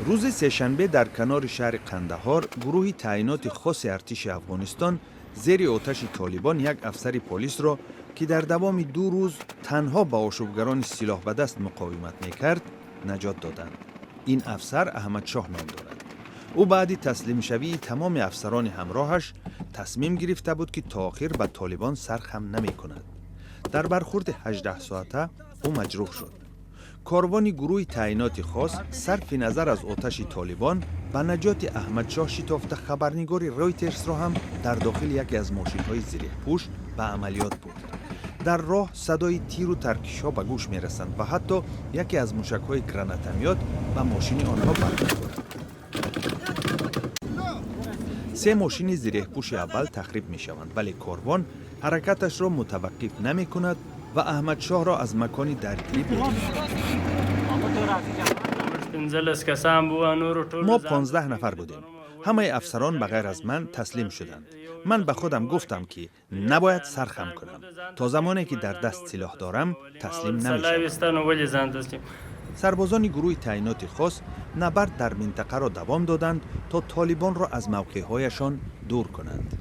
روز سه‌شنبه در کنار شهر قندهار گروه تعیینات خاص ارتش افغانستان زیر آتش طالبان یک افسر پلیس را که در دوام 2 روز تنها با آشوبگران سلاح به دست مقاومت میکرد نجات دادند. این افسر احمد شاه نام دارد. او بعد تسلیم شوی تمام افسران همراهش تصمیم گرفته بود که تا آخر به طالبان سرخم نمی کند. در برخورد 18 ساعته او مجروح شد. کاروان گروه تعیینات خاص صرف نظر از آتش طالبان به نجات احمد شاه شتافته خبرنگار رویترز را هم در داخل یکی از ماشین‌های زره پوش به عملیات برد. در راه صدای تیر و ترکش‌ها به گوش می‌رسند و حتی یکی از موشک‌های گرانتمیات به ماشین آنها برمی‌خورد. 3 ماشین زره پوش اول تخریب می‌شوند ولی کاروان حرکتش را متوقف نمی‌کند و احمد شاه را از مکان درگیری بیرون می‌آورد. ما 15 نفر بودیم. همه افسران به غیر از من تسلیم شدند. من به خودم گفتم که نباید سرخم کنم. تا زمانی که در دست سلاح دارم تسلیم نمی‌شوم. سربازان گروه تعیینات خاص نبرد در منطقه را دوام دادند تا طالبان را از موقع‌هایشان دور کنند.